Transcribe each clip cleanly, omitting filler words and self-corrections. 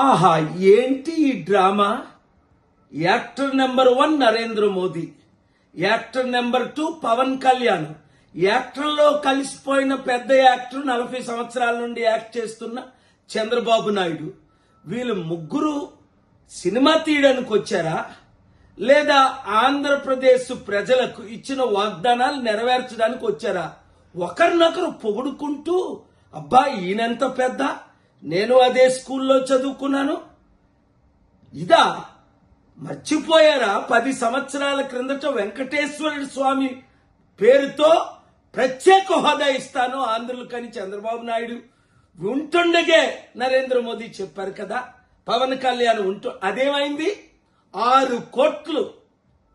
ఆహా, ఏంటి ఈ drama? Actor number 1 Narendra Modi, actor number 2 Pavan Kalyan, యాక్టర్లో కలిసిపోయిన పెద్ద యాక్టర్ 40 సంవత్సరాల నుండి యాక్ట్ చేస్తున్న చంద్రబాబు నాయుడు. వీళ్ళు ముగ్గురు సినిమా తీయడానికి వచ్చారా, లేదా ఆంధ్రప్రదేశ్ ప్రజలకు ఇచ్చిన వాగ్దానాలు నెరవేర్చడానికి వచ్చారా? ఒకరినొకరు పొగుడుకుంటూ, అబ్బా ఈయనంత పెద్ద, నేను అదే స్కూల్లో చదువుకున్నాను, ఇదా మర్చిపోయారా? 10 సంవత్సరాల క్రిందట వెంకటేశ్వర స్వామి పేరుతో ప్రత్యేక హోదా ఇస్తాను ఆంధ్రులకని చంద్రబాబు నాయుడు ఉంటుండగే నరేంద్ర మోదీ చెప్పారు కదా. పవన్ కళ్యాణ్ అదేమైంది? 6 కోట్లు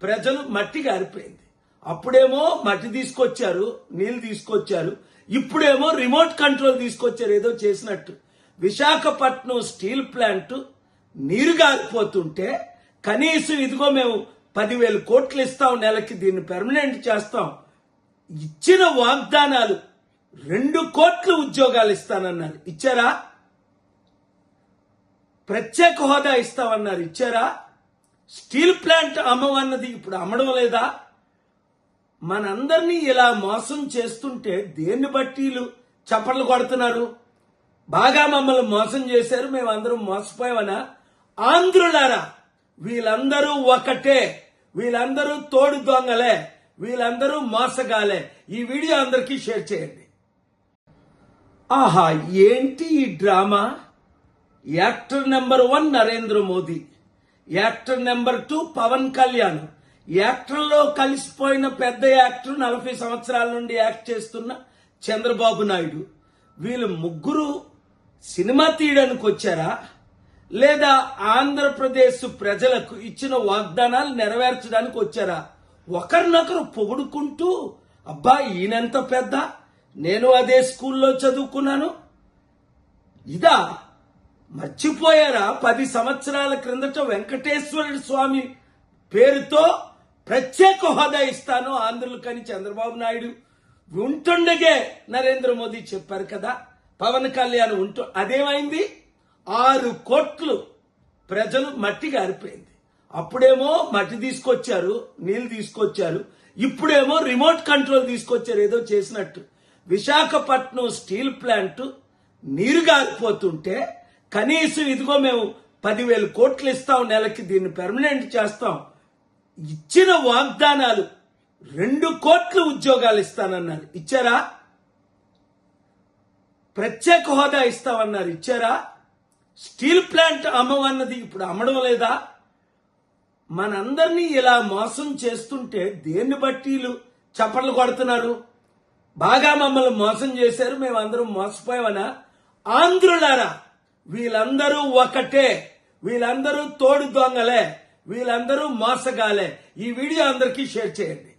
ప్రజలు మట్టి గారిపోయింది. అప్పుడేమో మట్టి తీసుకొచ్చారు, నీళ్లు తీసుకొచ్చారు, ఇప్పుడేమో రిమోట్ కంట్రోల్ తీసుకొచ్చారు ఏదో చేసినట్టు. విశాఖపట్నం స్టీల్ ప్లాంట్ నీరు గారిపోతుంటే కనీసం ఇదిగో మేము 10,000 కోట్లు ఇస్తాం నెలకి, దీన్ని పెర్మనెంట్ చేస్తాం, ఇచ్చిన వాగ్దానాలు 2 కోట్ల ఉద్యోగాలు ఇస్తానన్నారు, ఇచ్చారా? ప్రత్యేక హోదా ఇస్తామన్నారు, ఇచ్చారా? స్టీల్ ప్లాంట్ అమ్మవన్నది ఇప్పుడు అమ్మడం లేదా? మనందరినీ ఇలా మోసం చేస్తుంటే దేన్ని బట్టీలు చప్పట్లు కొడుతున్నారు? బాగా మమ్మల్ని మోసం చేశారు, మేమందరం మోసపోయామనా? ఆంధ్రులారా, వీళ్ళందరూ ఒకటే, వీళ్ళందరూ తోడు దొంగలే, వీళ్ళందరూ మోసగాలే. ఈ వీడియో అందరికీ షేర్ చేయండి. ఆహా, ఏంటి ఈ drama? Actor number 1 Narendra Modi, actor number 2 Pavan Kalyan, యాక్టర్లో కలిసిపోయిన పెద్ద యాక్టర్ 40 సంవత్సరాల నుండి యాక్ట్ చేస్తున్న చంద్రబాబు నాయుడు. వీళ్ళు ముగ్గురు సినిమా తీయడానికి వచ్చారా, లేదా ఆంధ్రప్రదేశ్ ప్రజలకు ఇచ్చిన వాగ్దానాలు నెరవేర్చడానికి వచ్చారా? ఒకరినొకరు పొగుడుకుంటూ, అబ్బా ఈయనంత పెద్ద, నేను అదే స్కూల్లో చదువుకున్నాను, ఇదా మర్చిపోయారా? 10 సంవత్సరాల క్రిందట వెంకటేశ్వర స్వామి పేరుతో ప్రత్యేక హోదా ఇస్తాను ఆంధ్రులకని చంద్రబాబు నాయుడు ఉంటుండగే నరేంద్ర మోదీ చెప్పారు కదా. పవన్ కళ్యాణ్ అదేమైంది? 6 కోట్లు ప్రజలు మట్టి గారిపోయింది. అప్పుడేమో మట్టి తీసుకొచ్చారు, నీళ్లు తీసుకొచ్చారు, ఇప్పుడేమో రిమోట్ కంట్రోల్ తీసుకొచ్చారు ఏదో చేసినట్టు. విశాఖపట్నం స్టీల్ ప్లాంట్ నీరు గారిపోతుంటే కనీసం ఇదిగో మేము 10,000 కోట్లు ఇస్తాం నెలకి, దీన్ని పెర్మనెంట్ చేస్తాం, ఇచ్చిన వాగ్దానాలు 2 కోట్ల ఉద్యోగాలు ఇస్తానన్నారు, ఇచ్చారా? ప్రత్యేక హోదా ఇస్తామన్నారు, ఇచ్చారా? స్టీల్ ప్లాంట్ అమ్మవన్నది ఇప్పుడు అమ్మడం లేదా? మనందరినీ ఇలా మోసం చేస్తుంటే దేన్ని బట్టీలు చప్పట్లు కొడుతున్నారు? బాగా మమ్మల్ని మోసం చేశారు, మేమందరం మోసపోయామనా? ఆంధ్రులారా, వీళ్ళందరూ ఒకటే, వీళ్ళందరూ తోడు దొంగలే, వీళ్ళందరూ మోసగాలే. ఈ వీడియో అందరికీ షేర్ చేయండి.